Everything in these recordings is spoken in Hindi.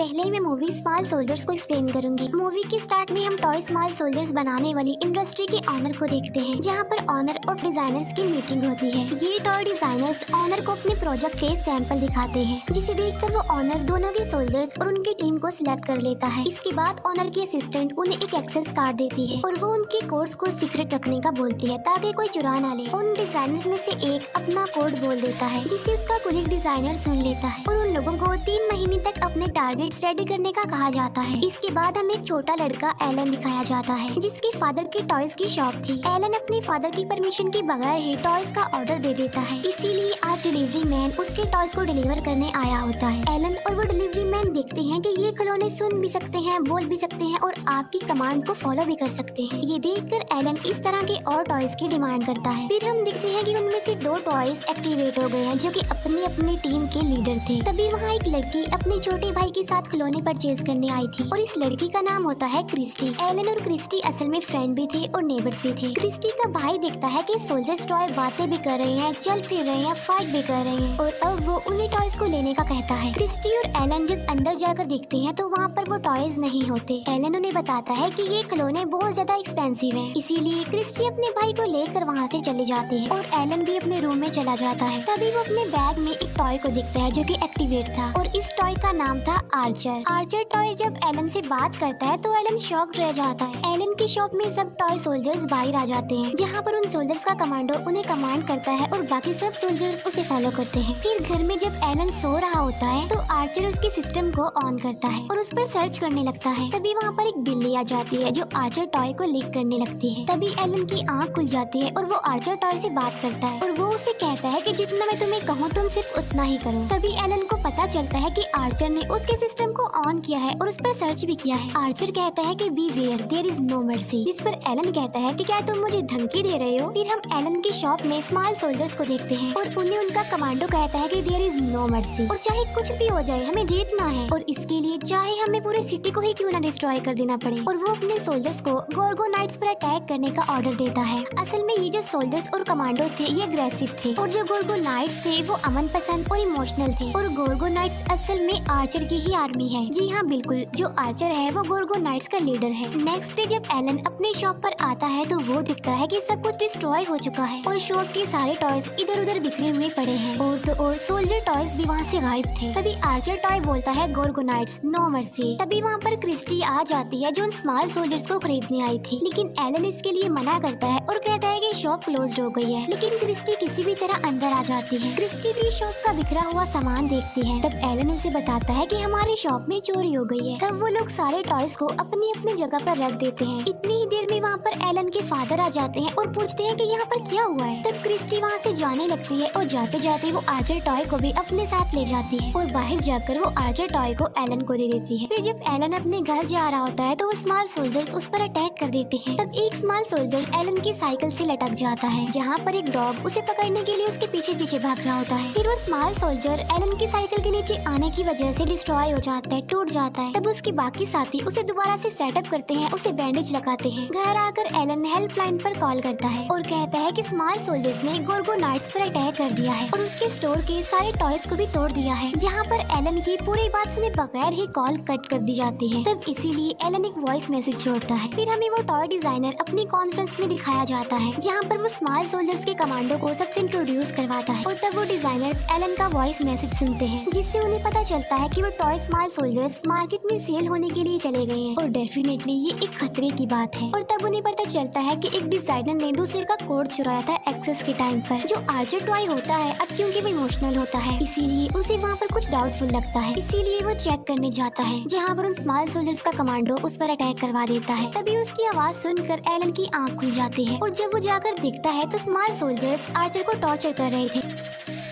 पहले मैं मूवी स्मॉल सोल्जर्स को एक्सप्लेन करूंगी। मूवी के स्टार्ट में हम टॉय स्मॉल सोल्जर्स बनाने वाली इंडस्ट्री के ऑनर को देखते हैं, जहां पर ऑनर और डिजाइनर्स की मीटिंग होती है। ये टॉय डिजाइनर्स ऑनर को अपने प्रोजेक्ट के सैंपल दिखाते हैं, जिसे देखकर वो ऑनर दोनों के सोल्जर्स और उनकी टीम को सिलेक्ट कर लेता है। इसके बाद ऑनर की असिस्टेंट उन्हें एक एक्सेस कार्ड देती है और वो उनके कोड्स को सीक्रेट रखने का बोलती है ताकि कोई चुरा ना ले। उन डिजाइनर्स में से एक अपना कोड बोल देता है, जिसे उसका कोलिग डिजाइनर सुन लेता है और उन लोगों को 3 महीने तक अपने टारगेट्स रेडी करने का कहा जाता है। इसके बाद हमें एक छोटा लड़का एलन दिखाया जाता है, जिसके फादर की टॉयज की शॉप थी। एलन अपने फादर की परमिशन के बगैर ही टॉयज का ऑर्डर दे देता है, इसीलिए आज डिलीवरी मैन उसके टॉयज को डिलीवर करने आया होता है। एलन और वो डिलीवरी मैन देखते हैं कि ये खिलौने सुन भी सकते हैं, बोल भी सकते हैं और आपकी कमांड को फॉलो भी कर सकते हैं। ये देखकर एलन इस तरह के और टॉयज की डिमांड करता है। फिर हम देखते हैं कि उनमें से 2 टॉयज एक्टिवेट हो गए हैं, जो कि अपनी अपनी टीम के लीडर थे। तभी वहाँ एक लड़की अपने छोटे भाई के साथ खिलौने परचेज करने आई थी और इस लड़की का नाम होता है क्रिस्टी। एलन और क्रिस्टी असल में फ्रेंड भी थे और नेबर्स भी थे। क्रिस्टी का भाई देखता है कि सोल्जर्स टॉय बातें भी कर रहे हैं, चल फिर रहे हैं, फाइट भी कर रहे हैं और अब वो उन्हें टॉयज को लेने का कहता है। क्रिस्टी और एलन जब अंदर जाकर देखते हैं तो वहाँ पर वो टॉयज नहीं होते। एलन उन्हें बताता है कि ये खिलौने बहुत ज्यादा एक्सपेंसिव हैं, इसीलिए क्रिस्टी अपने भाई को लेकर वहाँ से चले जाती है और एलन भी अपने रूम में चला जाता है। तभी वो अपने बैग में एक टॉय को देखता है, जो कि एक्टिवेट था और इस टॉय का नाम था आर्चर। आर्चर टॉय जब एलन से बात करता है तो एलन शॉक्ड रह जाता है। एलन की शॉप में सब टॉय सोल्जर्स बाहर आ जाते हैं, जहाँ पर उन सोल्जर्स का कमांडो उन्हें कमांड करता है और बाकी सब सोल्जर्स उसे फॉलो करते हैं। फिर घर में जब एलन सो रहा होता है तो आर्चर उसके सिस्टम को ऑन करता है और उस पर सर्च करने लगता है। तभी वहाँ पर एक बिल्ली आ जाती है जो आर्चर टॉय को लीक करने लगती है। तभी एलन की आँख खुल जाती है और वो आर्चर टॉय से बात करता है और वो उसे कहता है कि जितना मैं तुम्हें कहूँ तुम सिर्फ उतना ही करो। तभी एलन को पता चलता है कि आर्चर ने उसके सिस्टम को ऑन किया है और उस पर सर्च भी किया है। आर्चर कहता है कि beware there is no mercy, जिस पर एलन कहता है कि क्या तुम मुझे धमकी दे रहे हो। फिर हम एलन की शॉप में स्मॉल सोल्जर्स को देखते हैं और उन्हें उनका कमांडो कहता है कि देयर इज नो मर्सी और चाहे कुछ भी हो जाए हमें जीतना है और इसके लिए चाहे हमें पूरे सिटी को ही क्यों ना डिस्ट्रॉय कर देना पड़े। और वो अपने सोल्जर्स को गोर्गोनाइट्स पर अटैक करने का ऑर्डर देता है। असल में ये जो सोल्जर्स और कमांडो थे ये अग्रेसिव थे और जो गोर्गोनाइट्स थे वो अमन पसंद और इमोशनल थे और गोर्गोनाइट्स असल में आर्चर की ही आर्मी है। जी हाँ बिल्कुल, जो आर्चर है वो गोर्गोनाइट्स का लीडर है। नेक्स्ट डे जब एलन अपने शॉप पर आता है तो वो दिखता है कि सब कुछ डिस्ट्रॉय हो चुका है और शॉप के सारे टॉयज इधर उधर बिखरे हुए पड़े हैं और तो और सोल्जर टॉयज भी वहाँ से गायब थे। तभी आर्चर टॉय बोलता है गोर्गोनाइट्स नो मर्सी। तभी वहाँ पर क्रिस्टी आ जाती है जो उन स्मॉल सोल्जर्स को खरीदने आई थी, लेकिन एलन इसके लिए मना करता है और कहता है कि शॉप क्लोज्ड हो गई है। लेकिन क्रिस्टी किसी भी तरह अंदर आ जाती है। क्रिस्टी भी शॉप का बिखरा हुआ सामान देखती है। तब एलन उसे बताता है कि हमारी शॉप में चोरी हो गई है। तब वो लोग सारे टॉयज को अपनी अपनी जगह पर रख देते हैं। इतनी ही देर में वहाँ पर एलन के फादर आ जाते हैं और पूछते हैं कि यहाँ पर क्या हुआ है। तब क्रिस्टी वहाँ से जाने लगती है और जाते जाते वो आर्चर टॉय को भी अपने साथ ले जाती है और बाहर जाकर वो आर्चर टॉय को एलन को दे देती है। फिर जब एलन अपने घर जा रहा होता है तो वो स्मॉल सोल्जर्स उस पर अटैक कर देते हैं। तब एक स्मॉल सोल्जर एलन की साइकिल से लटक जाता है, जहाँ पर एक डॉग उसे पकड़ने के लिए उसके पीछे पीछे भाग रहा होता है। फिर वो स्मॉल सोल्जर एलन की साइकिल के नीचे आने की वजह से डिस्ट्रॉय हो जाता है, टूट जाता है। तब उसके बाकी साथी उसे दोबारा से सेटअप करते हैं, उसे बैंडेज लगाते हैं। घर आकर एलन हेल्पलाइन पर कॉल करता है और कहता है कि स्मॉल सोल्जर्स ने गोर्गोनाइट्स पर अटैक कर दिया है और उसके स्टोर के सारे टॉयज को भी तोड़ दिया है, जहाँ पर एलन की पूरी बात सुने बगैर ही कॉल कट कर दी जाती है। तब इसीलिए एलन एक वॉइस मैसेज छोड़ता है। फिर हमें वो टॉय डिजाइनर अपनी कॉन्फ्रेंस में दिखाया जाता है, जहाँ पर वो स्मॉल सोल्जर्स के कमांडो को सबसे इंट्रोड्यूस करवाता है और तब वो डिजाइनर्स एलन का वॉइस मैसेज सुनते हैं, जिससे उन्हें पता चलता है कि वो टॉय स्मॉल सोल्जर्स मार्केट में सेल होने के लिए चले गए हैं और डेफिनेटली ये एक खतरे की बात है। और तब उन्हें पता चलता है कि एक डिजाइनर ने दूसरे का कोड चुराया था एक्सेस के टाइम पर। जो आर्चर टॉय होता है अब क्योंकि वो इमोशनल होता है, इसीलिए उसे वहाँ पर कुछ डाउटफुल लगता है, इसीलिए वो चेक करने जाता है, जहाँ पर उन स्मॉल सोल्जर्स का कमांडो उस पर अटैक करवा देता है। तभी उसकी आवाज सुनकर एलन की आँख खुल जाती है और जब वो जाकर देखता है तो स्मॉल सोल्जर्स आर्चर को टॉर्चर कर रहे थे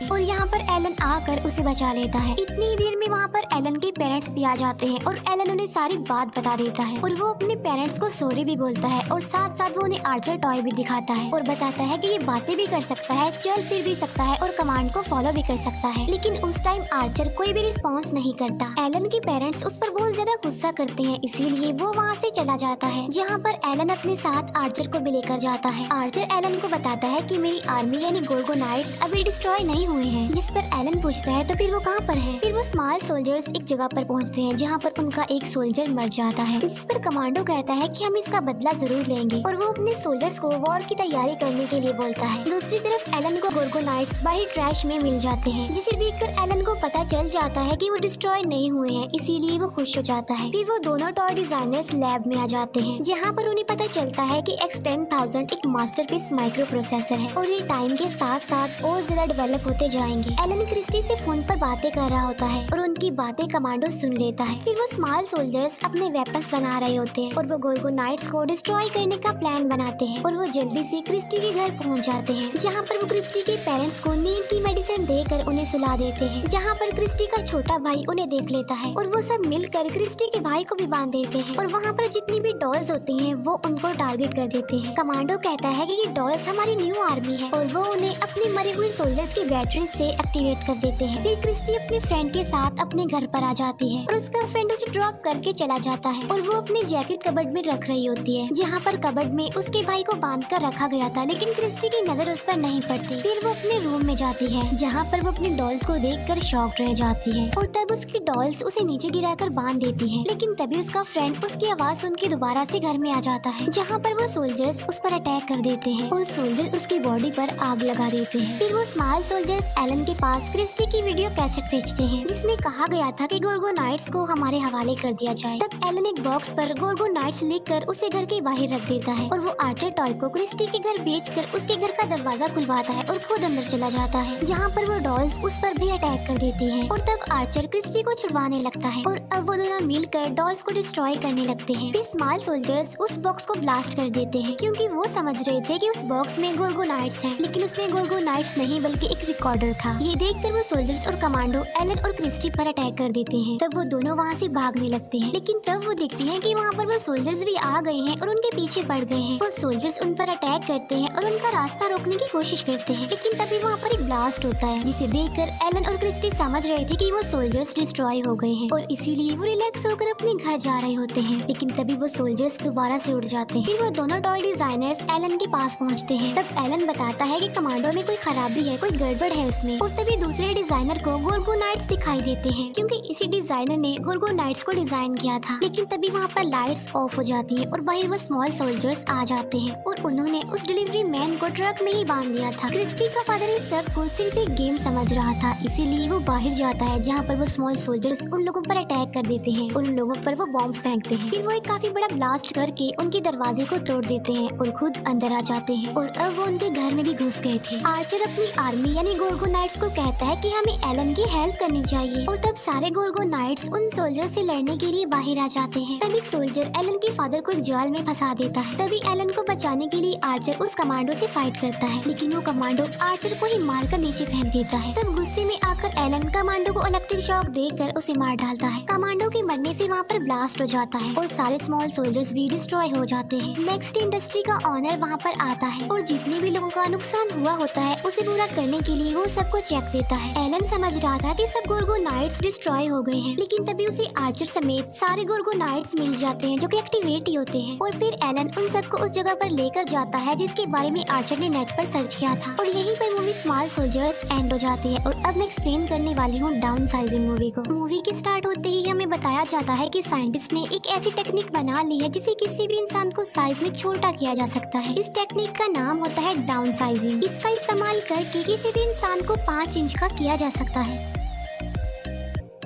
और यहाँ पर एलन आकर उसे बचा लेता है। इतनी ही देर में वहाँ पर एलन के पेरेंट्स भी आ जाते हैं और एलन उन्हें सारी बात बता देता है और वो अपने पेरेंट्स को सॉरी भी बोलता है और साथ साथ वो उन्हें आर्चर टॉय भी दिखाता है और बताता है कि ये बातें भी कर सकता है, चल फिर भी सकता है और कमांड को फॉलो भी कर सकता है। लेकिन उस टाइम आर्चर कोई भी रिस्पॉन्स नहीं करता। एलन के पेरेंट्स उस पर बहुत ज्यादा गुस्सा करते हैं, इसीलिए वो वहाँ से चला जाता है, जहाँ पर एलन अपने साथ आर्चर को भी लेकर जाता है। आर्चर एलन को बताता है कि मेरी आर्मी यानी गोर्गोनाइट्स अभी डिस्ट्रॉय नहीं हुए हैं, जिस पर एलन पूछता है तो फिर वो कहाँ पर है। फिर वो स्मॉल सोल्जर्स एक जगह पर पहुँचते हैं जहाँ पर उनका एक सोल्जर मर जाता है, जिस पर कमांडो कहता है कि हम इसका बदला जरूर लेंगे और वो अपने सोल्जर्स को वॉर की तैयारी करने के लिए बोलता है। दूसरी तरफ एलन को गोर्गोनाइट्स बाहर ट्रैश में मिल जाते हैं, जिसे देखकर एलन को पता चल जाता है कि वो डिस्ट्रॉय नहीं हुए हैं, इसीलिए वो खुश हो जाता है। फिर वो दोनों टॉय डिजाइनर्स लैब में आ जाते हैं जहाँ पर उन्हें पता चलता है कि X10000 एक मास्टरपीस माइक्रो प्रोसेसर है और ये टाइम के साथ साथ और ज्यादा डेवलप होते जाएंगे। एलन क्रिस्टी से फोन पर बातें कर रहा होता है और उनकी बातें कमांडो सुन लेता है। फिर वो स्मॉल सोल्जर्स अपने वेपन्स बना रहे होते हैं और वो गोर्गोनाइट्स को डिस्ट्रॉय करने का प्लान बनाते हैं और वो जल्दी से क्रिस्टी के घर पहुंच जाते हैं, जहां पर वो क्रिस्टी के पेरेंट्स को नींद की मेडिसिन देकर उन्हें सुला देते हैं, जहां पर क्रिस्टी का छोटा भाई उन्हें देख लेता है और वो सब मिलकर क्रिस्टी के भाई को भी बांध देते हैं और वहाँ पर जितनी भी डॉल्स होती हैं वो उनको टारगेट कर देते हैं। कमांडो कहता है कि ये डॉल्स हमारी न्यू आर्मी है और वो उन्हें अपने मरे हुए सोल्जर्स की बैटरी से एक्टिवेट कर देते हैं। फिर क्रिस्टी अपने फ्रेंड के साथ अपने घर पर आ जाती है और उसका फ्रेंड उसे ड्रॉप करके चला जाता है और वो अपनी जैकेट कबर्ड में रख रही होती है, जहाँ पर कबर्ड में उसके भाई को बांध कर रखा गया था, लेकिन क्रिस्टी की नजर उस पर नहीं पड़ती। फिर वो अपने रूम में जाती है जहाँ पर वो अपनी डॉल्स को देखकर शॉक्ड रह जाती है और तब उसकी डॉल्स उसे नीचे गिराकर बांध देती है, लेकिन तभी उसका फ्रेंड उसकी आवाज सुन के दोबारा से घर में आ जाता है, जहाँ पर वो सोल्जर्स उस पर अटैक कर देते हैं और सोल्जर्स उसकी बॉडी पर आग लगा देते हैं। फिर वो स्मॉल सोल्जर्स एलन के पास क्रिस्टी की वीडियो कैसेट भेजते हैं जिसमें कहा गया था कि गोर्गोनाइट्स को हमारे हवाले कर दिया जाए। तब एलन एक बॉक्स पर गोर्गोनाइट्स लिखकर उसे घर के बाहर रख देता है और वो आर्चर टॉय को क्रिस्टी के घर भेजकर उसके घर का दरवाजा खुलवाता है और खुद अंदर चला जाता है, जहाँ पर वो डॉल्स उस पर भी अटैक कर देती है और तब आर्चर क्रिस्टी को छुड़वाने लगता है और अब वो दोनों मिलकर डॉल्स को डिस्ट्रॉय करने लगते हैं। फिर स्मॉल सोल्जर्स उस बॉक्स को ब्लास्ट कर देते हैं क्योंकि वो समझ रहे थे कि उस बॉक्स में गोर्गोनाइट्स हैं, लेकिन उसमें गोर्गोनाइट्स नहीं बल्कि एक रिकॉर्डर था। ये देखकर वो सोल्जर्स और कमांडो एलन और क्रिस्टी पर अटैक कर देते हैं। तब वो दोनों वहाँ से भागने लगते हैं, लेकिन तब वो देखते हैं कि वहाँ पर वो सोल्जर्स भी आ गए हैं और उनके पीछे पड़ गए हैं और सोल्जर्स उन पर अटैक करते हैं और उनका रास्ता रोकने की कोशिश करते हैं, लेकिन तभी वहाँ पर एक ब्लास्ट होता है जिसे देखकर एलन और क्रिस्टी समझ रहे थे कि वो सोल्जर्स डिस्ट्रॉय हो गए हैं और इसीलिए वो रिलैक्स होकर अपने घर जा रहे होते हैं, लेकिन तभी वो सोल्जर्स दोबारा से उड़ जाते हैं। फिर वो दोनों टॉय डिजाइनर्स एलन के पास पहुंचते हैं। तब एलन बताता है कि कमांडो में कोई खराबी है, कोई गड़बड़ है उसमें, और तभी दूसरे डिजाइनर को गोर्गोनाइट्स दिखाई देते हैं क्योंकि इसी डिजाइनर ने गोर्गोनाइट्स को डिजाइन किया था। लेकिन तभी वहाँ पर लाइट्स ऑफ हो जाती है और बाहर वो स्मॉल सोल्जर्स आ जाते हैं और उन्होंने उस डिलीवरी मैन को ट्रक में ही बांध दिया था। क्रिस्टी का फादर इस सब को सिर्फ एक गेम समझ रहा था, इसीलिए वो बाहर जाता है जहाँ पर वो स्मॉल सोल्जर्स उन लोगों पर अटैक कर देते हैं और उन लोगों पर वो बॉम्ब्स फेंकते हैं। फिर वो एक काफी बड़ा ब्लास्ट करके उनके दरवाजे को तोड़ देते हैं और खुद अंदर आ जाते हैं और अब वो उनके घर में भी घुस गए थे। आर्चर अपनी आर्मी यानी गोर्गोनाइट्स को कहता है कि हमें एलन की हेल्प करनी चाहिए और तब सारे गोर्गोनाइट्स उन सोल्जर से लड़ने के लिए बाहर आ जाते हैं। तब एक सोल्जर एलन के फादर को एक जाल में फंसा देता है। तभी एलन को बचाने के लिए आर्चर उस कमांडो से फाइट करता है, लेकिन वो कमांडो आर्चर को ही मारकर नीचे फेंक देता है। तब गुस्से में आकर एलन कमांडो को इलेक्ट्रिक शॉक देकर उसे मार डालता है। कमांडो के मरने से वहाँ पर ब्लास्ट हो जाता है और सारे स्मॉल सोल्जर्स भी डिस्ट्रॉय हो जाते हैं। नेक्स्ट इंडस्ट्री का ऑनर वहाँ पर आता है और जितने भी लोगों का नुकसान हुआ होता है उसे पूरा करने के लिए वो सबको चेक देता है। एलन समझ रहा था कि सब गोर्गोनाइट्स डिस्ट्रॉय हो गए हैं, लेकिन तभी उसे आर्चर समेत सारे गोर्गोनाइट्स मिल जाते हैं जो कि एक्टिवेट ही होते हैं और फिर एलन उन सबको उस जगह पर लेकर जाता है जिसके बारे में आर्चर ने नेट पर सर्च किया था और यहीं पर मूवी स्मॉल सोल्जर्स एंड हो जाती है। और अब मैं एक्सप्लेन करने वाली हूँ डाउन साइजिंग मूवी को। मूवी के स्टार्ट होते ही हमें बताया जाता है कि साइंटिस्ट ने एक ऐसी टेक्निक बना ली है जिसे किसी भी इंसान को साइज में छोटा किया जा सकता है। इस टेक्निक का नाम होता है डाउन साइजिंग। इसका इस्तेमाल करके किसी भी इंसान को 5 इंच का किया जा सकता है।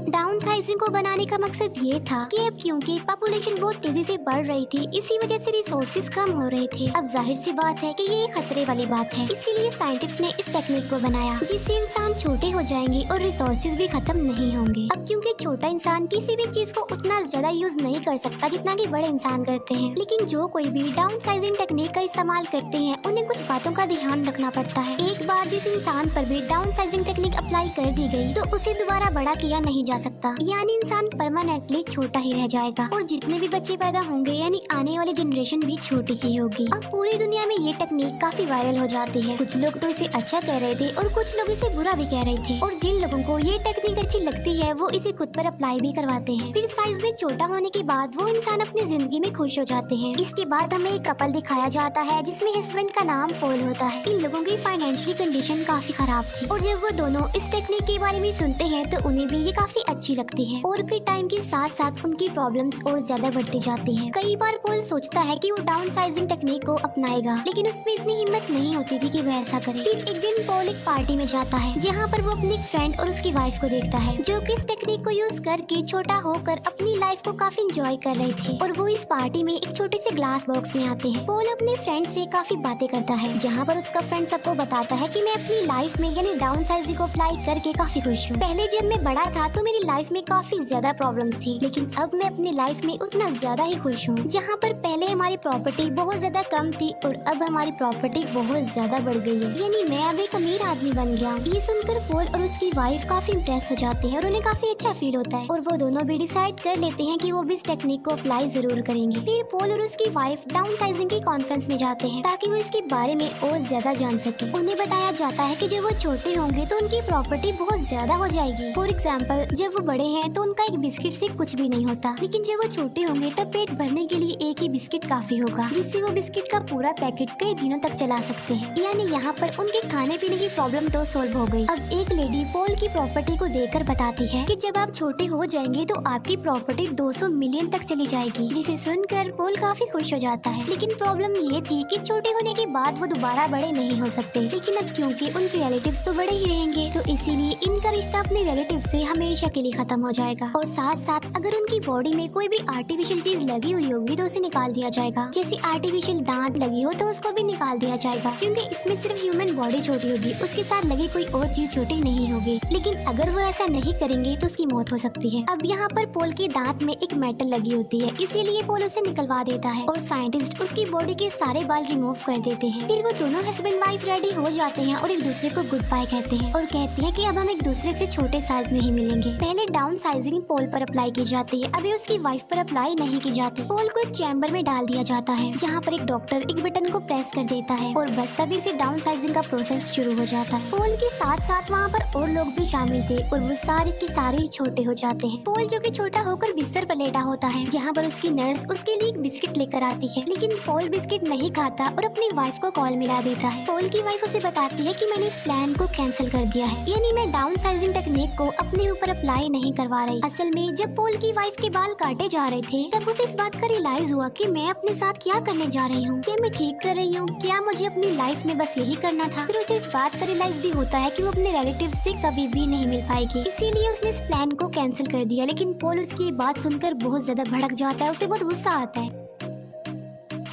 डाउन साइजिंग को बनाने का मकसद ये था कि अब क्योंकि पॉपुलेशन बहुत तेजी से बढ़ रही थी, इसी वजह से रिसोर्सेज कम हो रहे थे। अब जाहिर सी बात है कि ये खतरे वाली बात है, इसीलिए साइंटिस्ट ने इस टेक्निक को बनाया जिससे इंसान छोटे हो जाएंगे और रिसोर्सेज भी खत्म नहीं होंगे। अब क्योंकि छोटा इंसान किसी भी चीज को उतना ज्यादा यूज नहीं कर सकता जितना कि बड़े इंसान करते हैं, लेकिन जो कोई भी डाउन साइजिंग टेक्निक का इस्तेमाल करते हैं उन्हें कुछ बातों का ध्यान रखना पड़ता है। एक बार जिस इंसान पर भी डाउन साइजिंग टेक्निक अप्लाई कर दी गई तो उसे दोबारा बड़ा किया नहीं जा सकता, यानी इंसान परमानेंटली छोटा ही रह जाएगा और जितने भी बच्चे पैदा होंगे यानी आने वाली जनरेशन भी छोटी ही होगी। अब पूरी दुनिया में ये टेक्निक काफी वायरल हो जाती है। कुछ लोग तो इसे अच्छा कह रहे थे और कुछ लोग इसे बुरा भी कह रहे थे, और जिन लोगों को ये टेक्निक अच्छी लगती है वो इसे खुद पर अप्लाई भी करवाते हैं। फिर साइज में छोटा होने के बाद वो इंसान अपनी जिंदगी में खुश हो जाते हैं। इसके बाद हमें एक कपल दिखाया जाता है जिसमें हस्बैंड का नाम पॉल होता है। इन लोगों की फाइनेंशियली कंडीशन काफी खराब थी और जब वो दोनों इस टेक्निक के बारे में सुनते हैं तो उन्हें भी ये काफी अच्छी लगती है और फिर टाइम के साथ साथ उनकी प्रॉब्लम्स और ज्यादा बढ़ती जाती हैं। कई बार पॉल सोचता है कि वो डाउन साइजिंग टेक्निक को अपनाएगा, लेकिन उसमें इतनी हिम्मत नहीं होती थी कि वो ऐसा करे। फिर एक दिन पॉल एक पार्टी में जाता है जहाँ पर वो अपनी फ्रेंड और उसकी वाइफ को देखता है जो कि इस टेक्निक को यूज करके छोटा होकर अपनी लाइफ को काफी एंजॉय कर रहे थे। और वो इस पार्टी में एक छोटे से ग्लास बॉक्स में आते हैं। पॉल अपने फ्रेंड से काफी बातें करता है जहाँ पर उसका फ्रेंड सबको बताता है कि मैं अपनी लाइफ में यानी डाउन साइजिंग को अप्लाई करके काफी खुश हूँ। पहले जब मैं बड़ा था तो मेरी लाइफ में काफी ज्यादा प्रॉब्लम्स थी, लेकिन अब मैं अपनी लाइफ में उतना ज्यादा ही खुश हूँ। जहाँ पर पहले हमारी प्रॉपर्टी बहुत ज्यादा कम थी और अब हमारी प्रॉपर्टी बहुत ज्यादा बढ़ गई है, यानी मैं अब एक अमीर आदमी बन गया। ये सुनकर पॉल और उसकी वाइफ काफी इम्प्रेस हो जाते हैं और उन्हें काफी अच्छा फील होता है और वो दोनों भी डिसाइड कर लेते हैं कि वो भी इस टेक्निक को अप्लाई जरूर करेंगे। फिर पॉल और उसकी वाइफ डाउन साइजिंग की कॉन्फ्रेंस में जाते हैं ताकि वो इसके बारे में और ज्यादा जान सके। उन्हें बताया जाता है कि जब वो छोटे होंगे तो उनकी प्रॉपर्टी बहुत ज्यादा हो जाएगी। फॉर एग्जाम्पल, जब वो बड़े हैं तो उनका एक बिस्किट से कुछ भी नहीं होता, लेकिन जब वो छोटे होंगे तब पेट भरने के लिए एक ही बिस्किट काफी होगा, जिससे वो बिस्किट का पूरा पैकेट कई दिनों तक चला सकते हैं। यानी यहाँ पर उनके खाने पीने की प्रॉब्लम तो सॉल्व हो गई। अब एक लेडी पॉल की प्रॉपर्टी को देखकर बताती है कि जब आप छोटे हो जाएंगे तो आपकी प्रॉपर्टी 200 मिलियन तक चली जाएगी, जिसे सुनकर पॉल काफी खुश हो जाता है। लेकिन प्रॉब्लम ये थी कि छोटे होने के बाद वो दोबारा बड़े नहीं हो सकते, लेकिन अब क्योंकि उनके रिलेटिव्स तो बड़े ही रहेंगे तो इसीलिए इनका रिश्ता अपने रिलेटिव से हमेशा के लिए खत्म हो जाएगा। और साथ साथ अगर उनकी बॉडी में कोई भी आर्टिफिशियल चीज लगी हुई होगी तो उसे निकाल दिया जाएगा। जैसे आर्टिफिशियल दांत लगी हो तो उसको भी निकाल दिया जाएगा, क्योंकि इसमें सिर्फ ह्यूमन बॉडी छोटी होगी, उसके साथ लगी कोई और चीज छोटी नहीं होगी। लेकिन अगर वो ऐसा नहीं करेंगे तो उसकी मौत हो सकती है। अब यहाँ पर पॉल के दांत में एक मेटल लगी होती है, इसीलिए पॉल उसे निकलवा देता है और साइंटिस्ट उसकी बॉडी के सारे बाल रिमूव कर देते हैं। फिर वो दोनों हस्बैंड वाइफ रेडी हो जाते हैं और एक दूसरे को गुड बाय कहते हैं और कहते हैं कि अब हम एक दूसरे से छोटे साइज में ही मिलेंगे। पहले डाउन साइजिंग पॉल पर अप्लाई की जाती है, अभी उसकी वाइफ पर अप्लाई नहीं की जाती। पॉल को एक चैम्बर में डाल दिया जाता है जहाँ पर एक डॉक्टर एक बटन को प्रेस कर देता है और बस तभी से डाउन साइजिंग का प्रोसेस शुरू हो जाता है। पॉल के साथ साथ वहाँ पर और लोग भी शामिल थे और वो सारे के सारे ही छोटे हो जाते हैं। पॉल जो कि छोटा होकर बिस्तर पर लेटा होता है, जहाँ पर उसकी नर्स उसके लिए एक बिस्किट लेकर आती है, लेकिन पॉल बिस्किट नहीं खाता और अपनी वाइफ को कॉल मिला देता है। पॉल की वाइफ उसे बताती है कि मैंने इस प्लान को कैंसिल कर दिया है, यानी मैं डाउन साइजिंग टेक्निक को अपने ऊपर अप्लाई नहीं करवा रही। असल में जब पॉल की वाइफ के बाल काटे जा रहे थे तब उसे इस बात का रियलाइज हुआ कि मैं अपने साथ क्या करने जा रही हूँ, क्या मैं ठीक कर रही हूँ, क्या मुझे अपनी लाइफ में बस यही करना था। फिर उसे इस बात का रियलाइज भी होता है कि वो अपने रिलेटिव से कभी भी नहीं मिल पाएगी, इसीलिए उसने इस प्लान को कैंसिल कर दिया। लेकिन पॉल उसकी बात सुनकर बहुत ज्यादा भड़क जाता है, उसे बहुत गुस्सा आता है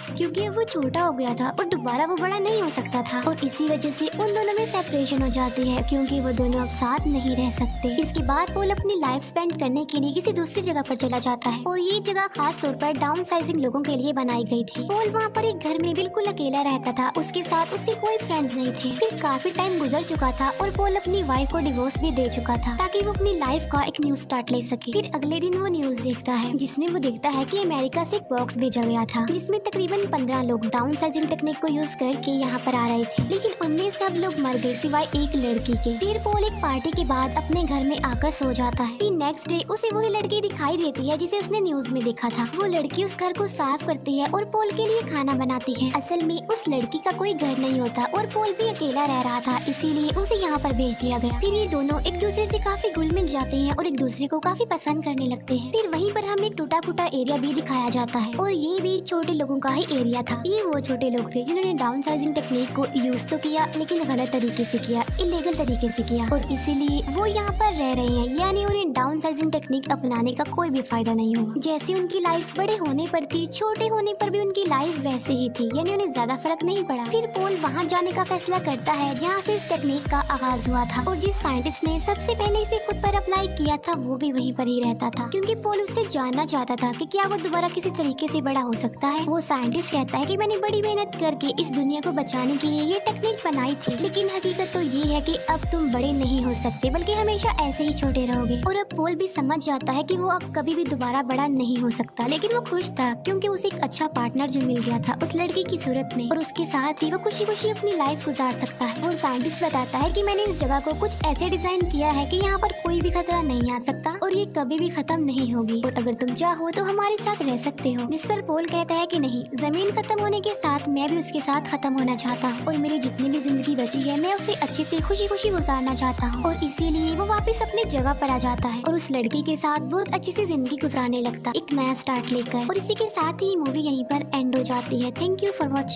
क्योंकि अब वो छोटा हो गया था और दोबारा वो बड़ा नहीं हो सकता था, और इसी वजह से उन दोनों में सेपरेशन हो जाती है क्योंकि वो दोनों अब साथ नहीं रह सकते। इसके बाद पॉल अपनी लाइफ स्पेंड करने के लिए किसी दूसरी जगह पर चला जाता है और ये जगह खास तौर पर डाउन साइजिंग लोगों के लिए बनाई गई थी। पॉल वहाँ पर एक घर में बिल्कुल अकेला रहता था, उसके साथ उसके कोई फ्रेंड्स नहीं थे। फिर काफी टाइम गुजर चुका था और पॉल अपनी वाइफ को डिवोर्स भी दे चुका था ताकि वो अपनी लाइफ का एक न्यू स्टार्ट ले सके। फिर अगले दिन वो न्यूज देखता है जिसमें वो देखता है कि अमेरिका से एक बॉक्स भेजा गया था जिसमें तकरीबन 15 लोग डाउन साइजिंग टेक्निक को यूज करके यहाँ पर आ रहे थे, लेकिन उनमें सब लोग मर गए सिवाय एक लड़की के। फिर पॉल एक पार्टी के बाद अपने घर में आकर सो जाता है। फिर नेक्स्ट डे उसे वही लड़की दिखाई देती है जिसे उसने न्यूज में देखा था। वो लड़की उस घर को साफ करती है और पॉल के लिए खाना बनाती है। असल में उस लड़की का कोई घर नहीं होता और पॉल भी अकेला रह रहा था, इसीलिए उसे यहाँ पर भेज दिया गया। फिर ये दोनों एक दूसरे से काफी घुल मिल जाते हैं और एक दूसरे को काफी पसंद करने लगते हैं। फिर वहीं पर हमें एक टूटा फूटा एरिया भी दिखाया जाता है और ये भी छोटे लोगों का ही एरिया था। ये वो छोटे लोग थे जिन्होंने डाउन साइजिंग टेक्निक को यूज तो किया लेकिन गलत तरीके से किया, इलीगल तरीके से किया, और इसीलिए वो यहाँ पर रह रहे हैं, यानी उन्हें डाउन साइजिंग टेक्निक अपनाने का कोई भी फायदा नहीं हुआ। जैसे उनकी लाइफ बड़े होने पर थी, छोटे होने पर भी उनकी लाइफ वैसे ही थी, यानी उन्हें ज्यादा फर्क नहीं पड़ा। फिर पॉल वहाँ जाने का फैसला करता है जहाँ से इस टेक्निक का आगाज हुआ था, और जिस साइंटिस्ट ने सबसे पहले इसे खुद पर अप्लाई किया था वो भी वहीं पर ही रहता था, क्योंकि पॉल उससे जानना चाहता था कि क्या वो दोबारा किसी तरीके से बड़ा हो सकता है। वो साइंटिस्ट साइंटिस्ट कहता है कि मैंने बड़ी मेहनत करके इस दुनिया को बचाने के लिए ये टेक्निक बनाई थी, लेकिन हकीकत तो ये है कि अब तुम बड़े नहीं हो सकते बल्कि हमेशा ऐसे ही छोटे रहोगे। और अब पोल भी समझ जाता है कि वो अब कभी भी दोबारा बड़ा नहीं हो सकता, लेकिन वो खुश था क्योंकि उसे एक अच्छा पार्टनर जो मिल गया था उस लड़की की सूरत में, और उसके साथ ही वो खुशी खुशी अपनी लाइफ गुजार सकता है। और साइंटिस्ट बताता है कि मैंने इस जगह को कुछ ऐसे डिजाइन किया है कि यहाँ पर कोई भी खतरा नहीं आ सकता और ये कभी भी खत्म नहीं होगी, और अगर तुम चाहो तो हमारे साथ रह सकते हो। जिस पर पोल कहता है कि नहीं, जमीन खत्म होने के साथ मैं भी उसके साथ खत्म होना चाहता हूँ और मेरी जितनी भी जिंदगी बची है मैं उसे अच्छे से खुशी खुशी गुजारना चाहता हूँ। और इसीलिए वो वापस अपनी जगह पर आ जाता है और उस लड़की के साथ बहुत अच्छी सी जिंदगी गुजारने लगता, एक नया स्टार्ट लेकर। और इसी के साथ ही मूवी यहीं पर एंड हो जाती है। Thank you for watching.